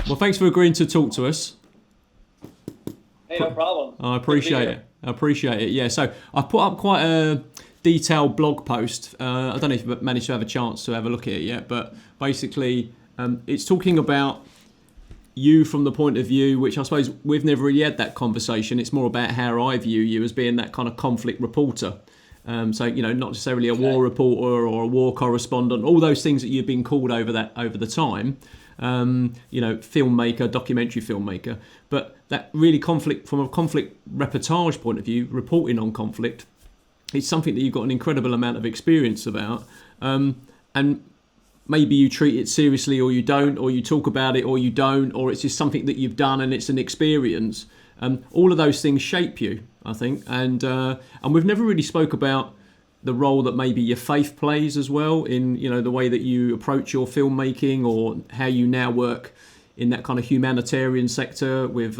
Well, thanks for agreeing to talk to us. Hey, no problem. I appreciate it. Yeah, so I put up quite a detailed blog post. I don't know if you've managed to have a chance to have a look at it yet, but basically it's talking about you from the point of view, which I suppose we've never really had that conversation. It's more about how I view you as being that kind of conflict reporter. So, not necessarily a war reporter or a war correspondent, all those things that you've been called over the time. Filmmaker, documentary filmmaker, but that really conflict, from a conflict reportage point of view, reporting on conflict, it's something that you've got an incredible amount of experience about, and maybe you treat it seriously or you don't, or you talk about it or you don't, or it's just something that you've done and it's an experience. All of those things shape you, I think, and we've never really spoke about the role that maybe your faith plays as well in, the way that you approach your filmmaking, or how you now work in that kind of humanitarian sector with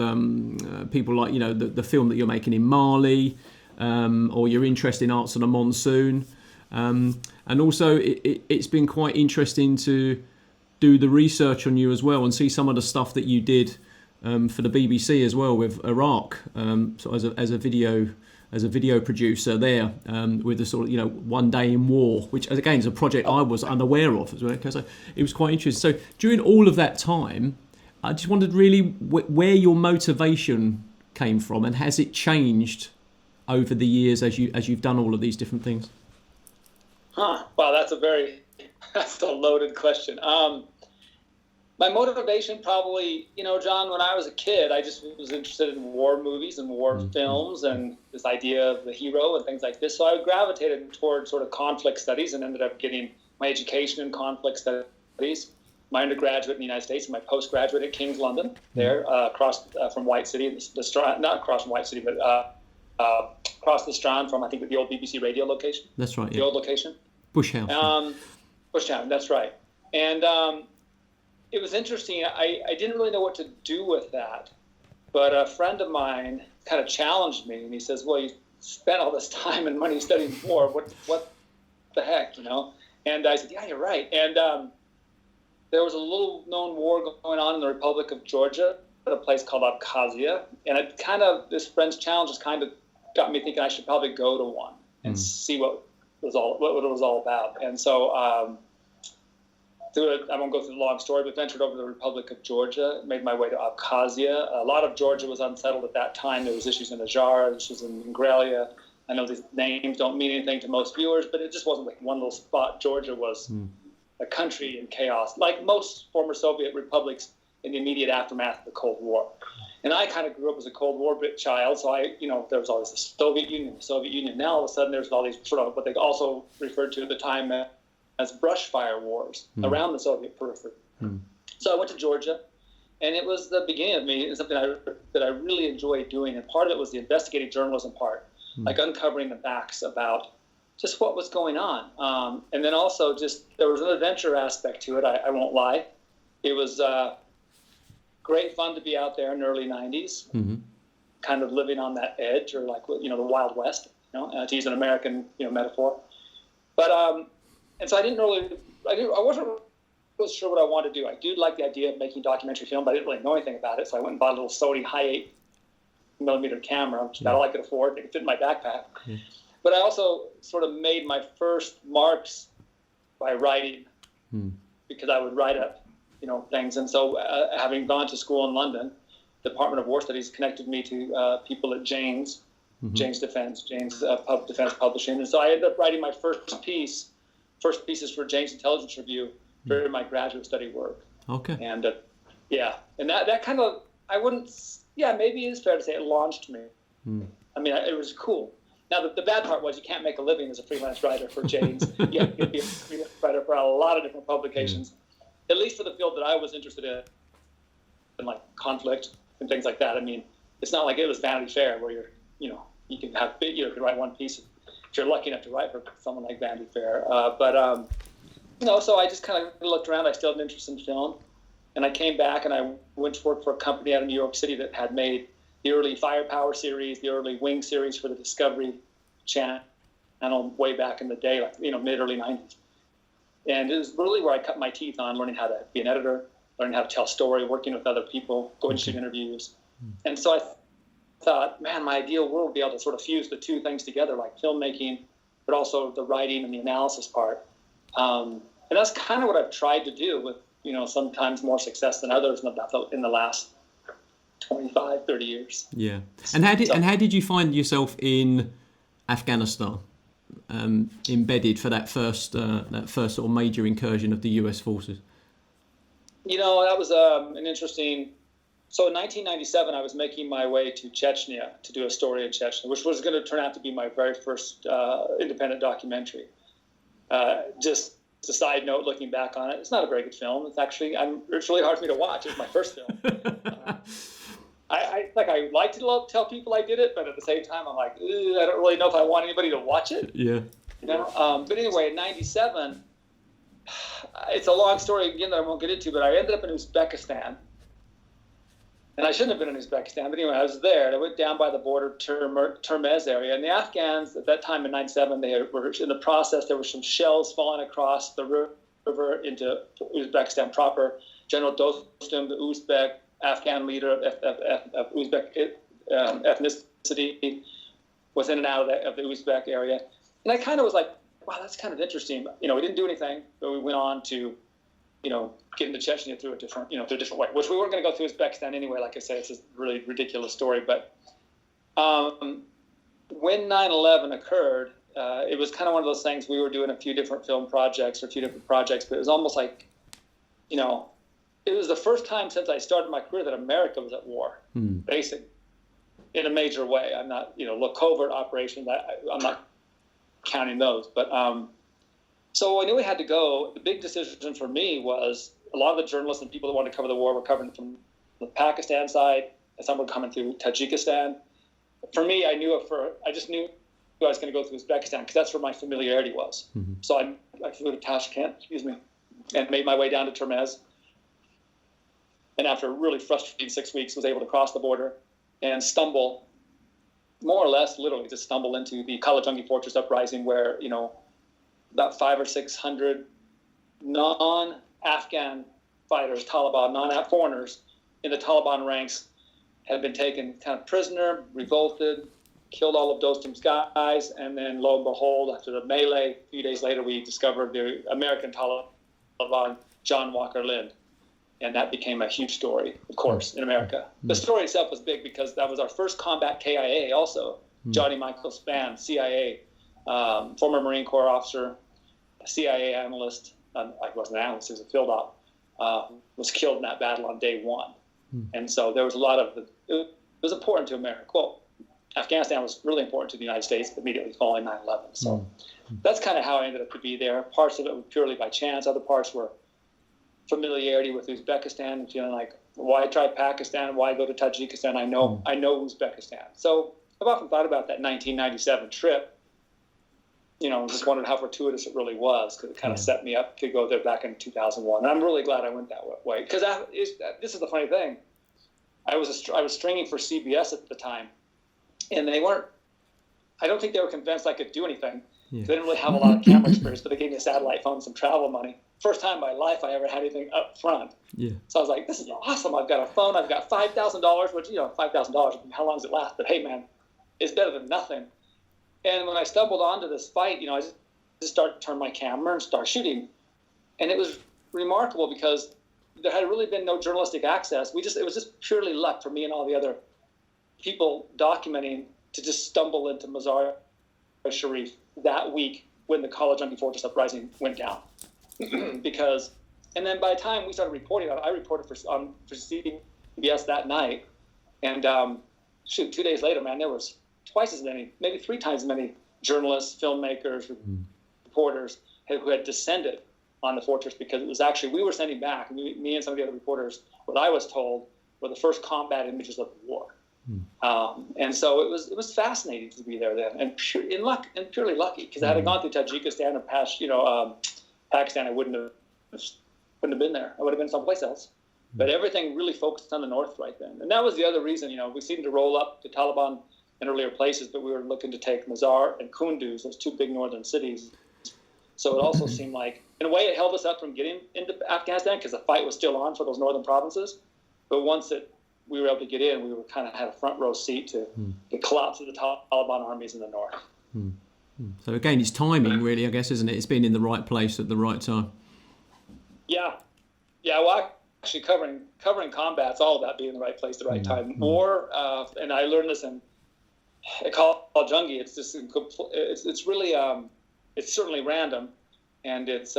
people like, the film that you're making in Mali, or your interest in Arts on the Monsoon. And also it's been quite interesting to do the research on you as well and see some of the stuff that you did for the BBC as well with Iraq, so as a video producer there, with the sort of, One Day in War, which again is a project I was unaware of as well, because it was quite interesting. So during all of that time, I just wondered really where your motivation came from, and has it changed over the years as you've done all of these different things? Wow, that's a loaded question. My motivation probably, John, when I was a kid, I just was interested in war movies and war films and this idea of the hero and things like this. So I gravitated toward sort of conflict studies and ended up getting my education in conflict studies, my undergraduate in the United States and my postgraduate at King's London there, across from White City, the Strand, not across from White City, but across the Strand from, I think, the old BBC radio location. That's right. The old location. Bush House. Bush House, that's right. And it was interesting. I didn't really know what to do with that, but a friend of mine kind of challenged me, and he says, "Well, you spent all this time and money studying war. What the heck, And I said, "Yeah, you're right." And there was a little-known war going on in the Republic of Georgia at a place called Abkhazia, and this friend's challenge just kind of got me thinking I should probably go to one and see what it was all about. And so I won't go through the long story, but ventured over to the Republic of Georgia, made my way to Abkhazia. A lot of Georgia was unsettled at that time. There was issues in Azara, issues in Mingrelia. I know these names don't mean anything to most viewers, but it just wasn't like one little spot. Georgia was a country in chaos, like most former Soviet republics in the immediate aftermath of the Cold War. And I kind of grew up as a Cold War child, so there was always the Soviet Union. Now all of a sudden there's all these sort of what they also referred to at the time as brush fire wars around the Soviet periphery. So I went to Georgia, and it was the beginning of me, something that I really enjoyed doing. And part of it was the investigative journalism part, like uncovering the facts about just what was going on. And then also there was an adventure aspect to it, I won't lie. It was great fun to be out there in the early 90s, kind of living on that edge, or like, the Wild West, to use an American, metaphor. But, and so I wasn't really sure what I wanted to do. I do like the idea of making documentary film, but I didn't really know anything about it. So I went and bought a little Sony high 8mm camera, which is about all I could afford. It could fit in my backpack. But I also sort of made my first marks by writing, because I would write up, things. And so having gone to school in London, the Department of War Studies connected me to people at Jane's Defense Publishing. And so I ended up writing my first pieces for Jane's Intelligence Review during my graduate study work. Okay. And and that kind of, maybe it is fair to say it launched me. I mean, it was cool. Now, the bad part was you can't make a living as a freelance writer for Jane's. You have to be a freelance writer for a lot of different publications, at least for the field that I was interested in like conflict and things like that. I mean, it's not like it was Vanity Fair where you can have, you can write one piece if you're lucky enough to write for someone like Vanity Fair. So I just kind of looked around. I still had an interest in film, and I came back and I went to work for a company out of New York City that had made the early Firepower series, the early Wing series for the Discovery Channel way back in the day, like mid early 90s. And it was really where I cut my teeth on learning how to be an editor, learning how to tell story, working with other people, going to shoot interviews. And so I thought, man, my ideal world would be able to sort of fuse the two things together, like filmmaking, but also the writing and the analysis part. And that's kind of what I've tried to do with, sometimes more success than others in the last 25, 30 years. Yeah. And how did you find yourself in Afghanistan, embedded for that first sort of major incursion of the US forces? That was an interesting. So in 1997, I was making my way to Chechnya to do a story in Chechnya, which was going to turn out to be my very first independent documentary. Just a side note, looking back on it, it's not a very good film. It's really hard for me to watch. It was my first film. I like to tell people I did it, but at the same time, I'm like, I don't really know if I want anybody to watch it. Yeah. But anyway, in 97, it's a long story again that I won't get into, but I ended up in Uzbekistan. And I shouldn't have been in Uzbekistan, but anyway, I was there. And I went down by the border, Termez area. And the Afghans, at that time in 97, they were in the process. There were some shells falling across the river into Uzbekistan proper. General Dostum, the Uzbek Afghan leader of Uzbek ethnicity, was in and out of the Uzbek area. And I kind of was like, wow, that's kind of interesting. We didn't do anything, but we went on to get into Chechnya through a different way, which we weren't going to go through Uzbekistan anyway. Like I said, it's a really ridiculous story. But when 9/11 occurred, it was kind of one of those things. We were doing a few different film projects, but it was almost like, it was the first time since I started my career that America was at war, basically, in a major way. I'm not, covert operations. I'm not counting those, but so I knew we had to go. The big decision for me was a lot of the journalists and people that wanted to cover the war were covering from the Pakistan side, and some were coming through Tajikistan. For me, I just knew I was going to go through Uzbekistan because that's where my familiarity was. Mm-hmm. So I flew to Tashkent, and made my way down to Termez. And after a really frustrating 6 weeks, was able to cross the border and stumble, more or less, literally just stumble into the Kalajangi Fortress uprising where, about 500 or 600 non-Afghan fighters, Taliban, foreigners in the Taliban ranks had been taken kind of prisoner, revolted, killed all of Dostum's guys, and then lo and behold, after the melee, a few days later, we discovered the American Taliban, John Walker Lind. And that became a huge story, of course, in America. The story itself was big because that was our first combat KIA also. Johnny Michael Spann, CIA, former Marine Corps officer, a CIA analyst, I wasn't an analyst, he was a field op, was killed in that battle on day one. And so there was a lot of, it was important to America. Well, Afghanistan was really important to the United States immediately following 9/11. So that's kind of how I ended up to be there. Parts of it were purely by chance. Other parts were familiarity with Uzbekistan and feeling like, why try Pakistan? Why go to Tajikistan? I know Uzbekistan. So I've often thought about that 1997 trip, just wondered how fortuitous it really was because it kind of set me up to go there back in 2001. And I'm really glad I went that way because this is the funny thing. I was stringing for CBS at the time, and I don't think they were convinced I could do anything. Yeah. They didn't really have a lot of camera experience, but they gave me a satellite phone and some travel money. First time in my life I ever had anything up front. Yeah. So I was like, this is awesome. I've got a phone. I've got $5,000, which, $5,000, how long does it last? But hey, man, it's better than nothing. And when I stumbled onto this fight, I just started to turn my camera and start shooting. And it was remarkable because there had really been no journalistic access. It was just purely luck for me and all the other people documenting to just stumble into Mazar-i-Sharif that week when the Kalajangi Fortress uprising went down. And then by the time we started reporting on it, I reported for CBS that night. And 2 days later, man, there was twice as many, maybe 3 times as many journalists, filmmakers, reporters who had descended on the fortress because it was actually, we were sending back, me and some of the other reporters, what I was told were the first combat images of the war. And so it was fascinating to be there then, and purely lucky because had I gone through Tajikistan or past, Pakistan, I wouldn't have been there. I would have been someplace else. But everything really focused on the north right then, and that was the other reason. We seemed to roll up to Taliban in earlier places, but we were looking to take Mazar and Kunduz, those 2 big northern cities, So it also seemed like, in a way, it held us up from getting into Afghanistan because the fight was still on for those northern provinces. But once we were able to get in, we were kind of had a front row seat to the collapse of the Taliban armies in the north. So again, it's timing, really, I guess, isn't it? It's being in the right place at the right time. Yeah. Well, actually, covering combat's all about being in the right place at the right time. War, and I learned this in Call Jungi. It's just it's really it's certainly random, and it's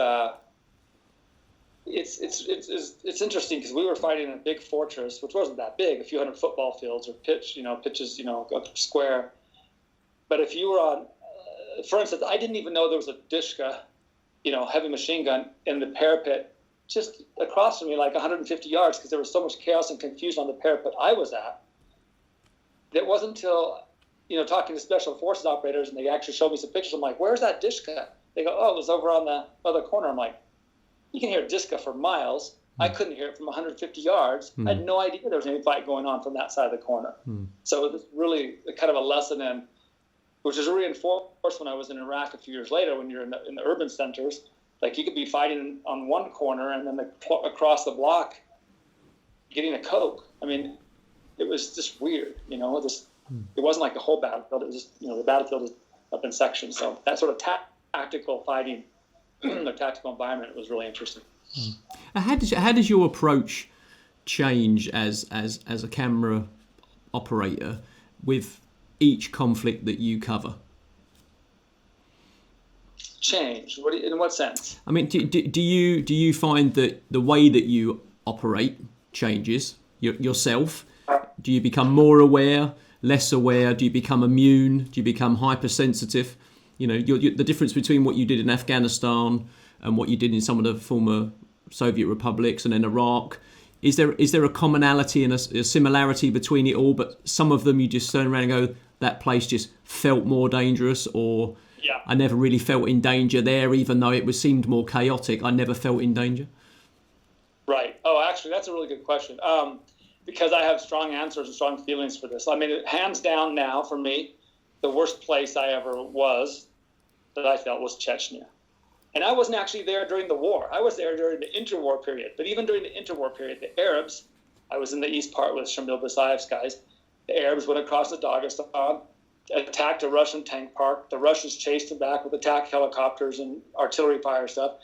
interesting because we were fighting in a big fortress, which wasn't that big, a few hundred football fields or pitches, a square. But if you were on, for instance, I didn't even know there was a Dishka, heavy machine gun in the parapet just across from me, like 150 yards, because there was so much chaos and confusion on the parapet I was at. It wasn't until, talking to special forces operators, and they actually showed me some pictures. I'm like, where's that Dishka? They go, oh, it was over on the other corner. I'm like, you can hear Dishka for miles. I couldn't hear it from 150 yards. I had no idea there was any fight going on from that side of the corner. So it was really kind of a lesson in, which was reinforced when I was in Iraq a few years later, when you're in the urban centers. Like, you could be fighting on one corner and then across the block getting a Coke. I mean, it was just weird, it wasn't like the whole battlefield. It was just, the battlefield was up in sections. So that sort of tactical fighting, the tactical environment was really interesting. How does your approach change as a camera operator with each conflict that you cover? Change? In what sense? I mean, do you find that the way that you operate changes yourself? Do you become more aware, less aware? Do you become immune? Do you become hypersensitive? The difference between what you did in Afghanistan and what you did in some of the former Soviet republics and in Iraq. Is there a commonality and a similarity between it all? But some of them you just turn around and go, that place just felt more dangerous, or I never really felt in danger there, even though it seemed more chaotic. I never felt in danger. Right. Oh, actually, that's a really good question. Because I have strong answers and strong feelings for this. I mean, hands down now, for me, the worst place I ever was that I felt was Chechnya. And I wasn't actually there during the war. I was there during the interwar period. But even during the interwar period, the Arabs, I was in the east part with Shamil Basayev's guys, the Arabs went across the Dagestan, attacked a Russian tank park. The Russians chased them back with attack helicopters and artillery fire stuff.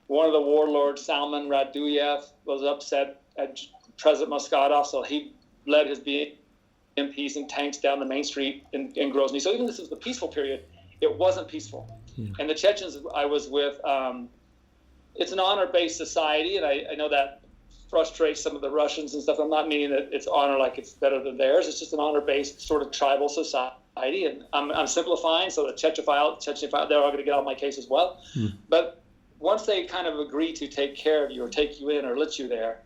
One of the warlords, Salman Raduyev, was upset at President Moskadov, so he led his BMPs and tanks down the main street in Grozny. So even this was the peaceful period, it wasn't peaceful. Yeah. And the Chechens I was with, it's an honor-based society, and I know that frustrates some of the Russians and stuff. I'm not meaning that it's honor like it's better than theirs. It's just an honor-based sort of tribal society, and I'm simplifying, so the Chechophile, they're all going to get on my case as well. But once they kind of agree to take care of you or take you in or let you there,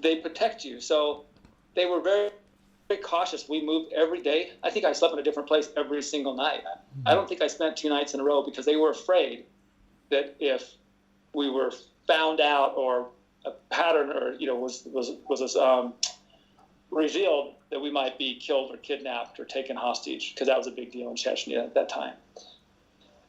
they protect you. So they were very, very cautious. We moved every day. I think I slept in a different place every single night. I don't think I spent 2 nights in a row because they were afraid that if we were found out or a pattern or was revealed, that we might be killed or kidnapped or taken hostage, because that was a big deal in Chechnya at that time.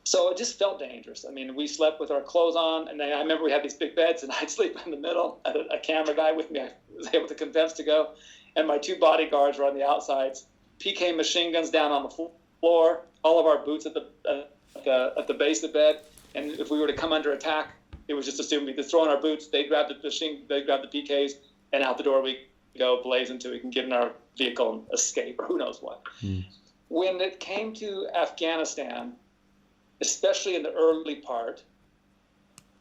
So it just felt dangerous. I mean, we slept with our clothes on, and I remember we had these big beds, and I'd sleep in the middle. I had a camera guy with me I was able to convince to go, and my 2 bodyguards were on the outsides. PK machine guns down on the floor, all of our boots at the base of the bed, and if we were to come under attack, it was just assumed we'd just throw on our boots, they grab the PKs, and out the door we go, blaze until we can get in our vehicle and escape, or who knows what. When it came to Afghanistan, especially in the early part,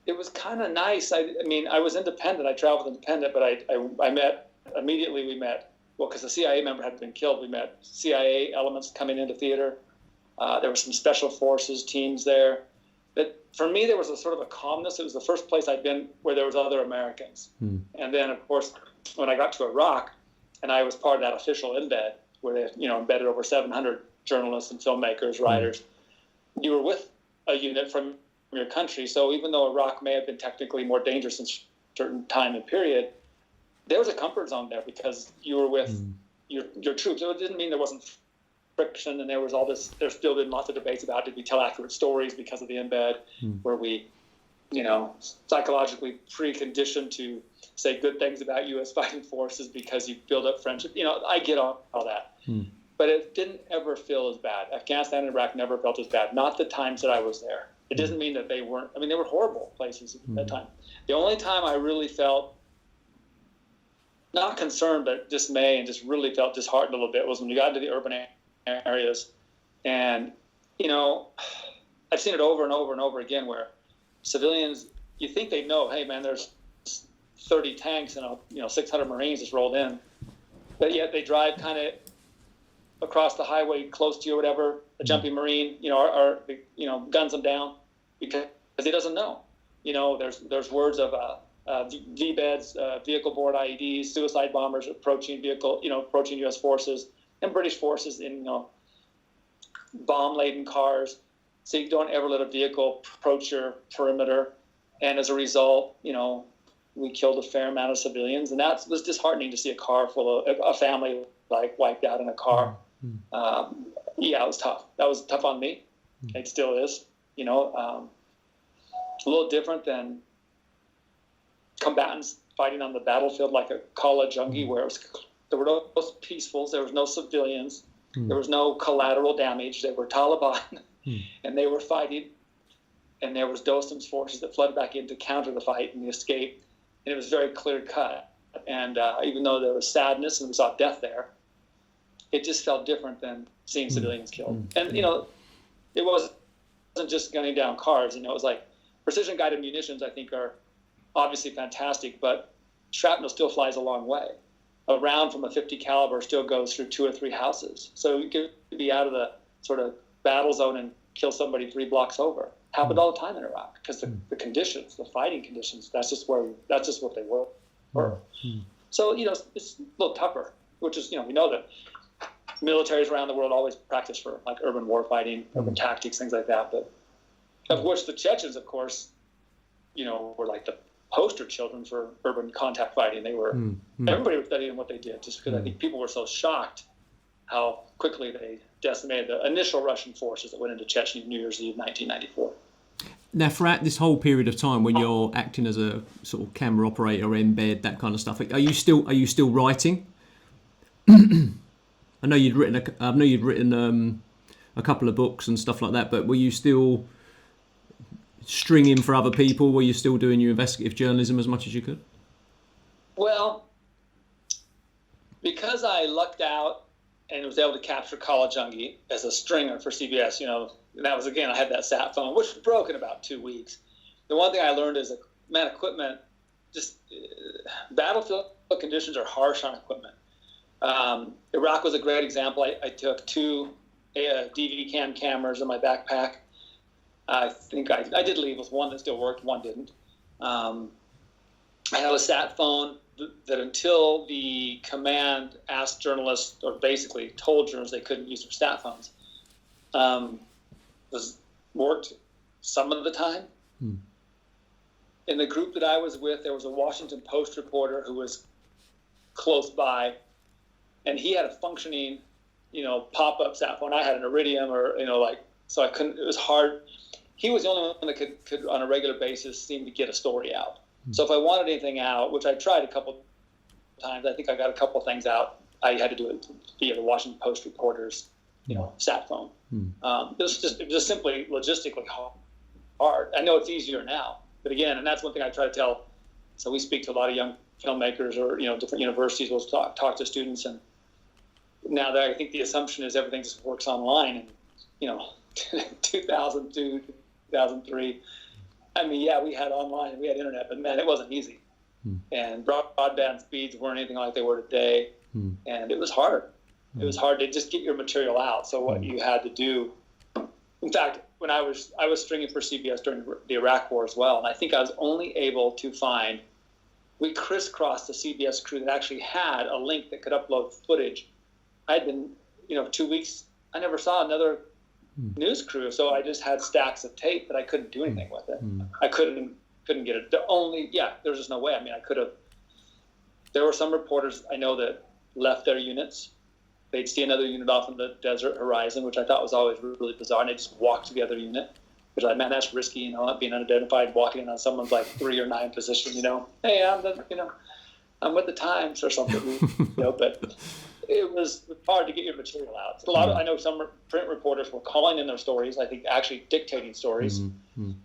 it was kind of nice. I mean, I was independent. I traveled independent, but I met, immediately we met, well, because the CIA member had been killed, we met CIA elements coming into theater. There were some special forces teams there. But for me, there was a sort of a calmness. It was the first place I'd been where there was other Americans. And then, of course, when I got to Iraq, and I was part of that official embed, where they embedded over 700 journalists and filmmakers, writers, you were with a unit from your country. So even though Iraq may have been technically more dangerous in a certain time and period, there was a comfort zone there because you were with your troops. So it didn't mean there wasn't friction, and there's still been lots of debates about did we tell accurate stories because of the embed, where we, psychologically preconditioned to say good things about U.S. fighting forces because you build up friendship. I get all that. But it didn't ever feel as bad. Afghanistan and Iraq never felt as bad. Not the times that I was there. It doesn't mean that they weren't. I mean, they were horrible places at that time. The only time I really felt not concerned, but dismay, and just really felt disheartened a little bit was when you got into the urban areas. And, I've seen it over and over and over again where civilians, you think they know, hey, man, there's 30 tanks and 600 Marines just rolled in. But yet they drive kind of across the highway close to you or whatever, a jumpy Marine, guns them down because he doesn't know. There's words of V-beds, vehicle board IEDs, suicide bombers approaching U.S. forces and British forces in, bomb-laden cars. So you don't ever let a vehicle approach your perimeter. And as a result, we killed a fair amount of civilians. And that was disheartening to see a car full of a family wiped out in a car. It was tough. That was tough on me. It still is, a little different than combatants fighting on the battlefield like a Kala Jungi, where there were no peacefuls, there was no civilians, there was no collateral damage. They were Taliban, and they were fighting, and there was Dostum's forces that flooded back in to counter the fight and the escape, and it was very clear cut. And even though there was sadness and we saw death there, it just felt different than seeing civilians killed. And, it wasn't just gunning down cars. It was like precision-guided munitions, I think, are obviously fantastic, but shrapnel still flies a long way. A round from a 50 caliber still goes through 2 or 3 houses. So you could be out of the sort of battle zone and kill somebody 3 blocks over. Happened all the time in Iraq because the conditions, the fighting conditions, that's just what they were. So, it's a little tougher, which is, we know that militaries around the world always practice for like urban war fighting, urban tactics, things like that. But of which the Chechens, of course, were like the poster children for urban contact fighting. They were, everybody was studying what they did just because I think people were so shocked how quickly they decimated the initial Russian forces that went into Chechnya New Year's Eve, 1994. Now, throughout this whole period of time, when you're acting as a sort of camera operator, embed, that kind of stuff, are you still writing? I know you'd written a couple of books and stuff like that, but were you still stringing for other people? Were you still doing your investigative journalism as much as you could? Well, because I lucked out and was able to capture Kala Jungi as a stringer for CBS, and that was, again, I had that sat phone, which broke in about 2 weeks. The one thing I learned is equipment, just battlefield conditions are harsh on equipment. Iraq was a great example. I took 2 DV cam cameras in my backpack. I think I did leave with one that still worked, one didn't. I had a sat phone that until the command asked journalists, or basically told journalists they couldn't use their sat phones, worked some of the time. In the group that I was with, there was a Washington Post reporter who was close by, and he had a functioning, pop-up sat phone. I had an Iridium, so I couldn't. It was hard. He was the only one that could on a regular basis seem to get a story out. So if I wanted anything out, which I tried a couple times, I think I got a couple things out. I had to do it via the Washington Post reporter's, sat phone. It was just simply logistically hard. I know it's easier now, but again, and that's one thing I try to tell. So we speak to a lot of young filmmakers or different universities. We'll talk to students, and now that I think the assumption is everything just works online. And 2002, 2003. I mean, yeah, we had online, we had internet, but man, it wasn't easy. And broadband speeds weren't anything like they were today, and it was hard. It was hard to just get your material out. So what you had to do, in fact, when I was stringing for CBS during the Iraq War as well, and I think I was only able to find, we crisscrossed the CBS crew that actually had a link that could upload footage. I had been, 2 weeks, I never saw another news crew, so I just had stacks of tape, but I couldn't do anything with it. I couldn't get it. There's just no way. I mean, I could have. There were some reporters I know that left their units they'd see another unit off in the desert horizon, which I thought was always really bizarre, and they'd just walk to the other unit. Which like, man, that's risky, you know, being unidentified, walking on someone's like 3 or 9 position, you know. Hey, I'm with the Times or something, you know. But it was hard to get your material out. I know some print reporters were calling in their stories, I think actually dictating stories,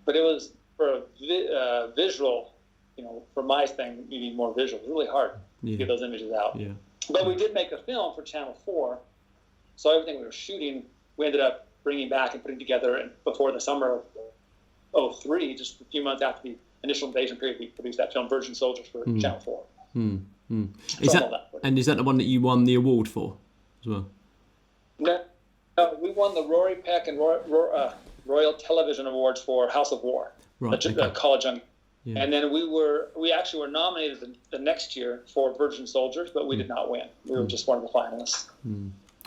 but it was for a visual, you know, for my thing, you need more visual. It was really hard to get those images out. Yeah. But we did make a film for Channel 4, so everything we were shooting, we ended up bringing back and putting together, and before the summer of 2003, just a few months after the initial invasion period, we produced that film, Virgin Soldiers, for Channel 4. Is that the one that you won the award for as well? No, we won the Rory Peck and Royal Television Awards for House of War, a college young. Yeah. And then we actually were nominated the next year for Virgin Soldiers, but we did not win. We were just one of the finalists.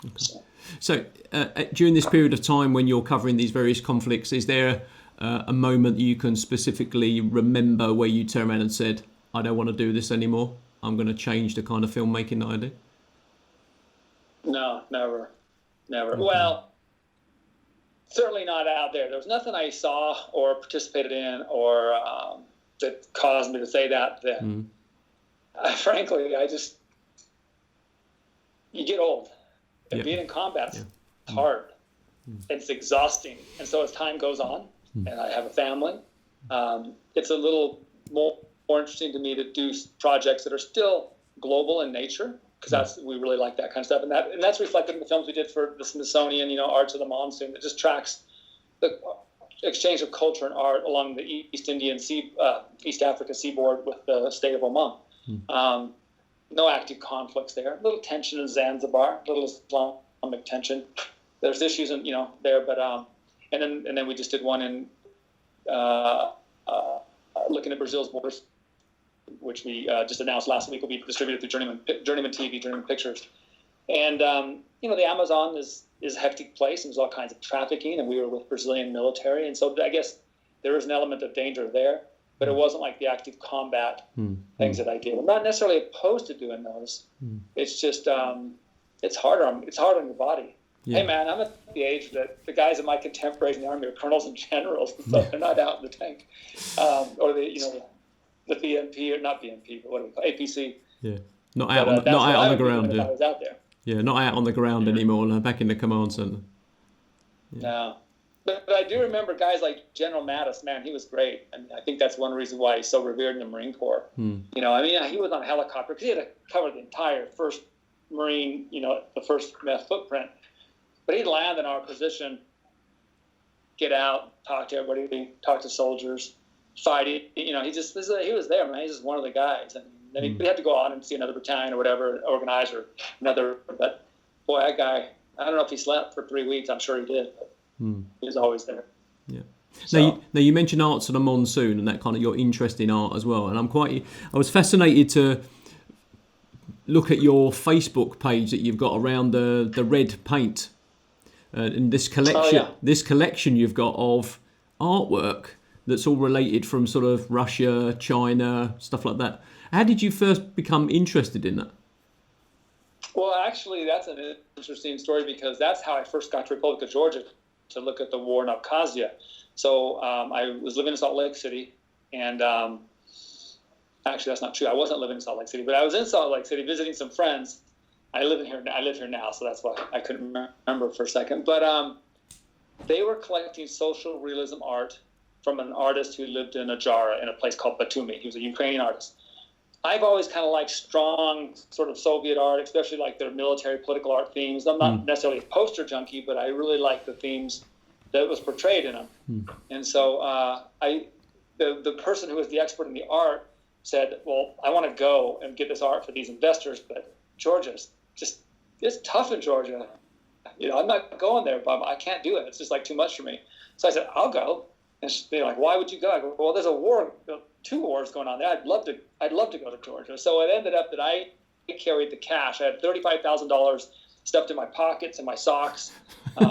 Okay. So during this period of time when you're covering these various conflicts, is there a moment you can specifically remember where you turned around and said, I don't want to do this anymore, I'm going to change the kind of filmmaking that I do? No, never. Okay. Well, certainly not out there. There was nothing I saw or participated in or that caused me to say that then. Frankly, you get old. And being in combat is hard. It's exhausting. And so as time goes on, and I have a family, it's a little more interesting to me to do projects that are still global in nature, because we really like that kind of stuff. And that's reflected in the films we did for the Smithsonian, you know, Arts of the Monsoon, that just tracks the exchange of culture and art along the East Africa seaboard with the state of Oman. No active conflicts there. A little tension in Zanzibar, a little Islamic tension. There's issues in, you know, there, but and then we just did one in looking at Brazil's borders, which we just announced last week will be distributed through Journeyman TV, Journeyman Pictures. And you know, the Amazon is a hectic place, and there's all kinds of trafficking, and we were with Brazilian military, and so I guess there is an element of danger there. But it wasn't like the active combat things that I did. I'm not necessarily opposed to doing those. It's just it's hard on your body. Yeah. Hey man, I'm at the age that the guys in my contemporaries in the Army are colonels and generals, so they're not out in the tank, or the BMP, or not BMP, but what do we call APC? Yeah, not out on the ground. I was out there. Yeah, not out on the ground anymore. Back in the command center. Yeah. No. But I do remember guys like General Mattis, man, he was great. I mean, I think that's one reason why he's so revered in the Marine Corps. You know, I mean, he was on a helicopter because he had to cover the entire 1st Marine, you know, the 1st MEF footprint. But he'd land in our position, get out, talk to everybody, talk to soldiers, fight. You know, he was there, man. He's just one of the guys. And then he had to go on and see another battalion or whatever, organize or another. But boy, that guy, I don't know if he slept for 3 weeks. I'm sure he did. But he was always there. Yeah. So. Now you mentioned Arts of the Monsoon and that kind of your interest in art as well, and I was fascinated to look at your Facebook page that you've got around the red paint, and this collection you've got of artwork that's all related from sort of Russia, China, stuff like that. How did you first become interested in that? Well, actually, that's an interesting story because that's how I first got to Republic of Georgia, to look at the war in Abkhazia. So I was living in Salt Lake City, and actually that's not true. I wasn't living in Salt Lake City, but I was in Salt Lake City visiting some friends. I live here now, so that's why I couldn't remember for a second. But they were collecting social realism art from an artist who lived in Ajara in a place called Batumi. He was a Ukrainian artist. I've always kind of liked strong sort of Soviet art, especially like their military political art themes. I'm not necessarily a poster junkie, but I really like the themes that was portrayed in them. And so the person who was the expert in the art said, well, I want to go and get this art for these investors, but Georgia's it's tough in Georgia. You know, I'm not going there, but I can't do it. It's just like too much for me. So I said, I'll go. And they're like, why would you go? I go, well, there's a war, 2 wars going on there. I'd love to go to Georgia. So it ended up that I carried the cash. I had $35,000 stuffed in my pockets and my socks, and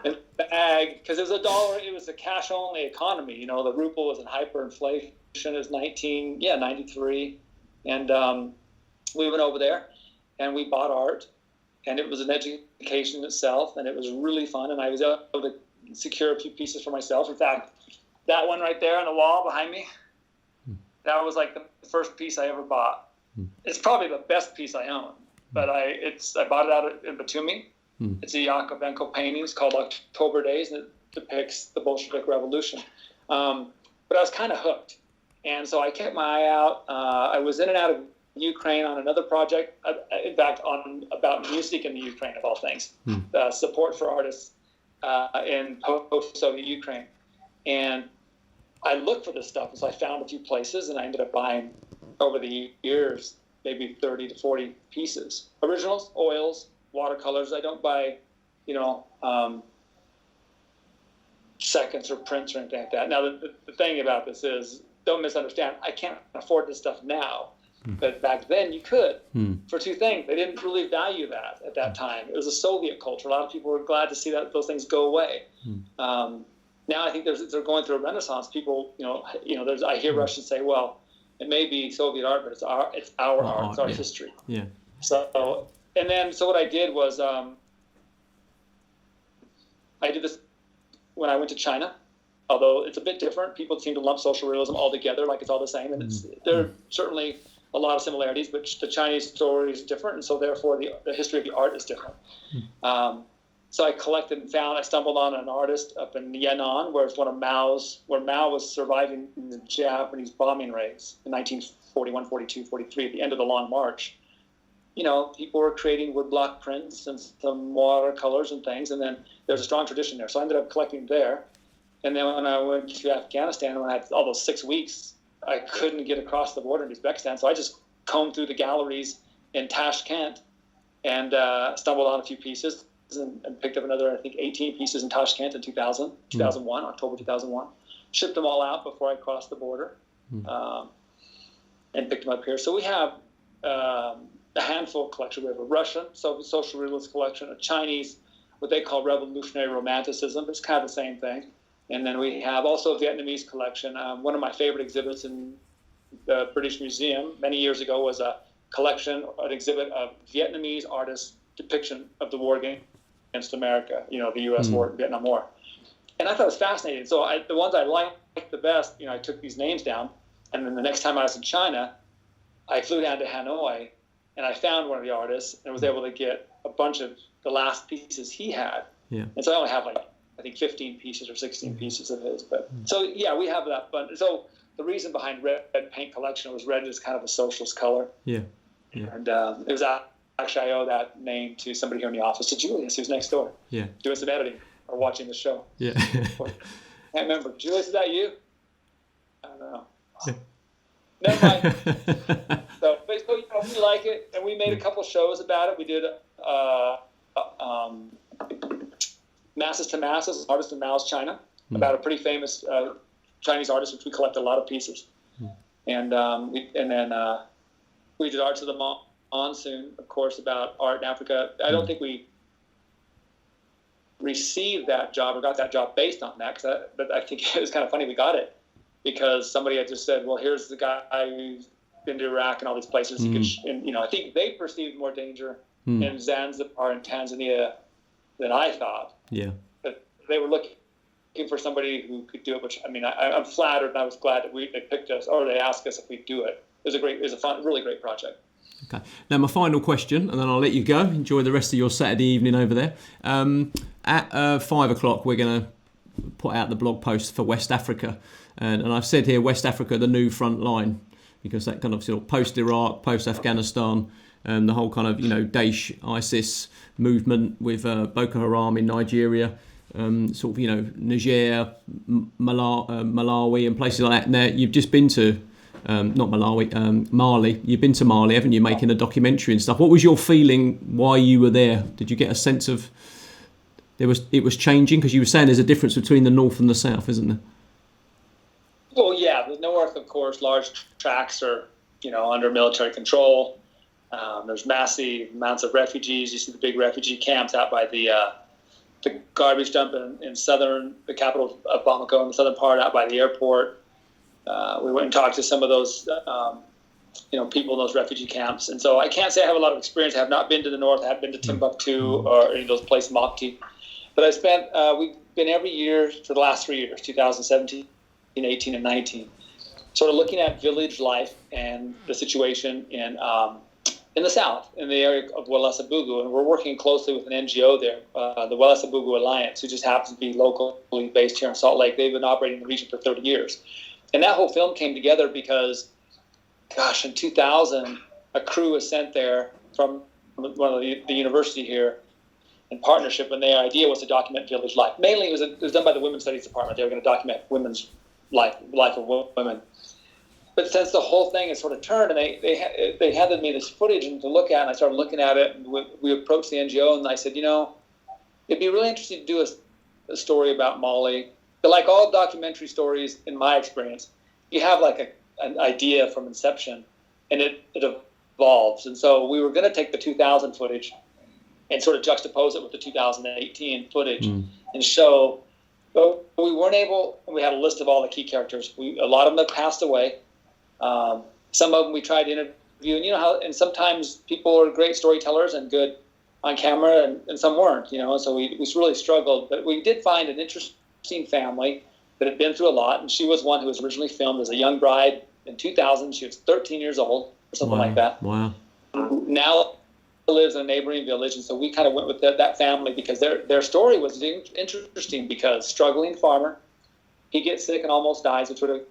the bag, because it was $1. It was a cash-only economy. You know, the ruble was in hyperinflation. It was 93, and we went over there and we bought art. and it was an education itself, and it was really fun, and I was able to secure a few pieces for myself. In fact, that one right there on the wall behind me, that was like the first piece I ever bought. It's probably the best piece I own, but I bought it out in Batumi. It's a Yakovenko painting. It's called October Days, and it depicts the Bolshevik Revolution. But I was kind of hooked, and so I kept my eye out. I was in and out of Ukraine on another project, in fact, about music in the Ukraine, of all things, support for artists in post-Soviet Ukraine. And I looked for this stuff, and so I found a few places, and I ended up buying, over the years, maybe 30 to 40 pieces. Originals, oils, watercolors. I don't buy, seconds or prints or anything like that. Now, the thing about this is, don't misunderstand, I can't afford this stuff now. But back then you could, for two things. They didn't really value that at that time. It was a Soviet culture. A lot of people were glad to see that those things go away. Now I think they're going through a renaissance. People, I hear Russians say, well, it may be Soviet art, but it's our art, it's our history. Yeah. So what I did was, I did this when I went to China. Although it's a bit different, people seem to lump social realism all together, like it's all the same, and there are certainly a lot of similarities, but the Chinese story is different, and so therefore the history of the art is different. So I collected and I stumbled on an artist up in Yan'an, where Mao was surviving the Japanese bombing raids in 1941, 42, 43, at the end of the Long March. People were creating woodblock prints and some watercolors and things, and then there's a strong tradition there. So I ended up collecting there. And then when I went to Afghanistan, when I had all those 6 weeks, I couldn't get across the border in Uzbekistan. So I just combed through the galleries in Tashkent and stumbled on a few pieces and picked up another, I think, 18 pieces in Tashkent in 2001, October 2001. Shipped them all out before I crossed the border and picked them up here. So we have a handful of collections. We have a Russian social realist collection, a Chinese, what they call revolutionary romanticism. It's kind of the same thing. And then we have also a Vietnamese collection. One of my favorite exhibits in the British Museum many years ago was an exhibit of Vietnamese artists' depiction of the war against America, the U.S. war, Vietnam War. And I thought it was fascinating. So the ones I liked the best, I took these names down. And then the next time I was in China, I flew down to Hanoi, and I found one of the artists and was able to get a bunch of the last pieces he had. Yeah. And so I only have I think 15 pieces or 16 pieces of his. But so we have that. But so the reason behind red paint collection was red is kind of a socialist color. Yeah. And it was actually I owe that name to somebody here in the office, to Julius, who's next door. Yeah. Doing some editing or watching the show. Yeah. Can't remember. Julius, is that you? I don't know. Yeah. Never mind. So we like it, and we made a couple shows about it. We did Masses to Masses, Artist in Mao's China, about a pretty famous Chinese artist, which we collect a lot of pieces. And then we did Arts of the Monsoon, of course, about art in Africa. I don't think we received that job or got that job based on that, but I think it was kind of funny we got it because somebody had just said, well, here's the guy who's been to Iraq and all these places. He could, I think they perceived more danger in Zanzibar and Tanzania than I thought. Yeah. But they were looking for somebody who could do it, which, I'm flattered, and I was glad that they picked us, or they asked us if we'd do it. It was a fun, really great project. Okay. Now, my final question, and then I'll let you go. Enjoy the rest of your Saturday evening over there. At 5 o'clock, we're going to put out the blog post for West Africa. And I've said here, West Africa, the new front line, because that kind of post-Iraq, post-Afghanistan, the whole kind of, Daesh, ISIS movement with Boko Haram in Nigeria, Niger, Malawi and places like that. Now, you've just been to, not Malawi, Mali. You've been to Mali, haven't you, making a documentary and stuff. What was your feeling while you were there? Did you get a sense of it was changing? Because you were saying there's a difference between the north and the south, isn't there? Well, yeah, the north, of course, large tracts are, under military control. There's massive amounts of refugees. You see the big refugee camps out by the garbage dump in the capital of Bamako, in the southern part, out by the airport. We went and talked to some of those people in those refugee camps. And so I can't say I have a lot of experience. I have not been to the north. I have been to Timbuktu or any of those places, Mopti. But we've been every year for the last 3 years, 2017, 18, and 19, sort of looking at village life and the situation in the south, in the area of Welesabugu. And we're working closely with an NGO there, the Welesabugu Alliance, who just happens to be locally based here in Salt Lake. They've been operating in the region for 30 years. And that whole film came together because, gosh, in 2000, a crew was sent there from one of the university here in partnership, and their idea was to document village life. Mainly, it was done by the Women's Studies Department. They were going to document women's life of women. But since the whole thing has sort of turned, and they handed me this footage and to look at, and I started looking at it, and we approached the NGO, and I said, it'd be really interesting to do a story about Mali. But like all documentary stories, in my experience, you have like an idea from inception, and it evolves. And so we were going to take the 2000 footage and sort of juxtapose it with the 2018 footage and show, but we weren't able, and we had a list of all the key characters. A lot of them have passed away. Some of them we tried to interview, and and sometimes people are great storytellers and good on camera, and some weren't, so we really struggled. But we did find an interesting family that had been through a lot, and she was one who was originally filmed as a young bride in 2000. She was 13 years old or something like that. Wow. Now lives in a neighboring village, and so we kind of went with that family because their story was interesting, because struggling farmer, he gets sick and almost dies, which would have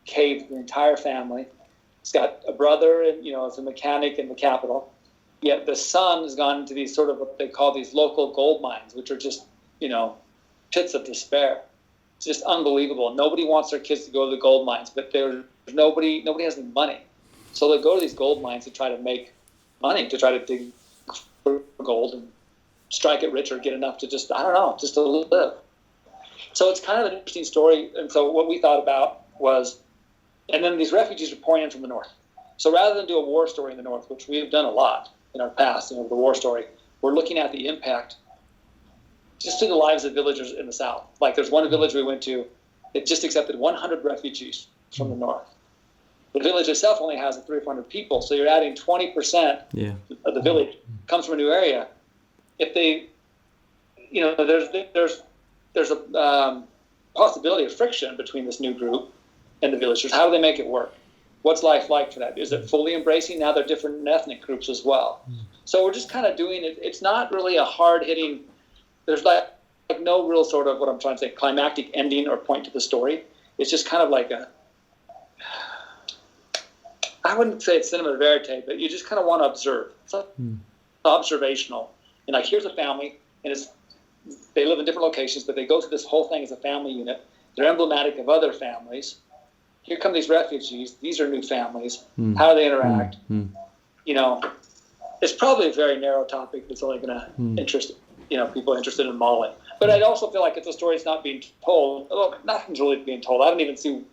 caved the entire family. He's got a brother, and is a mechanic in the capital. Yet the son has gone into these sort of what they call these local gold mines, which are just pits of despair. It's just unbelievable. Nobody wants their kids to go to the gold mines, but there's nobody has any money, so they go to these gold mines to try to make money, to try to dig for gold and strike it rich or get enough to just to live. So it's kind of an interesting story. And so what we thought about was, and then these refugees are pouring in from the north. So rather than do a war story in the north, which we have done a lot in our past, the war story, we're looking at the impact just to the lives of villagers in the south. Like there's one village we went to that just accepted 100 refugees from the north. The village itself only has 300 or 400 people, so you're adding 20% of the village comes from a new area. If they, there's a possibility of friction between this new group and the villagers. How do they make it work? What's life like for that? Is it fully embracing? Now they're different ethnic groups as well. So we're just kind of doing it. It's not really a hard-hitting, there's like no real sort of, what I'm trying to say, climactic ending or point to the story. It's just kind of like I wouldn't say it's cinema verite, but you just kind of want to observe. It's observational. And like, here's a family, and they live in different locations, but they go through this whole thing as a family unit. They're emblematic of other families. Here come these refugees. These are new families. How do they interact? It's probably a very narrow topic that's only going to interest people interested in Mali. But I also feel like it's a story that's not being told. Well, nothing's really being told. I don't even see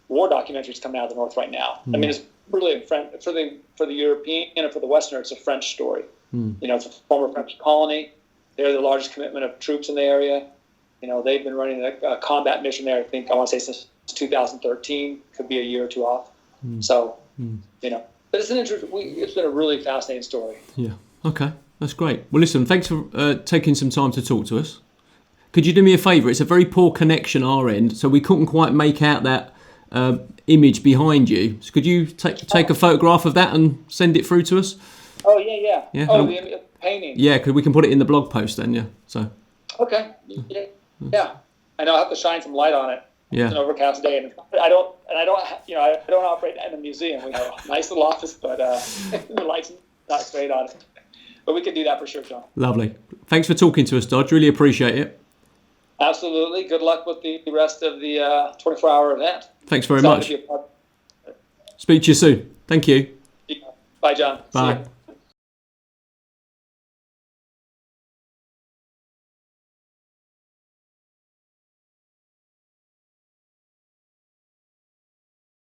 war documentaries coming out of the north right now. I mean, it's really for the European and for the Westerner, it's a French story. It's a former French colony. They're the largest commitment of troops in the area. They've been running a combat mission there, I want to say since 2013, could be a year or two off. So, but it's been a really fascinating story. Yeah. Okay. That's great. Well, listen, thanks for taking some time to talk to us. Could you do me a favour? It's a very poor connection our end, so we couldn't quite make out that image behind you. So could you take a photograph of that and send it through to us? Oh, yeah. The painting. Yeah, we can put it in the blog post then, yeah. So. Okay. Yeah. I know I have to shine some light on it. Yeah. It's an overcast day, and I don't operate in a museum. We have a nice little office, but the light's not great on it. But we can do that for sure, John. Lovely. Thanks for talking to us, Dodge. Really appreciate it. Absolutely. Good luck with the rest of the 24-hour event. Thanks very much. Speak to you soon. Thank you. Bye, John. Bye.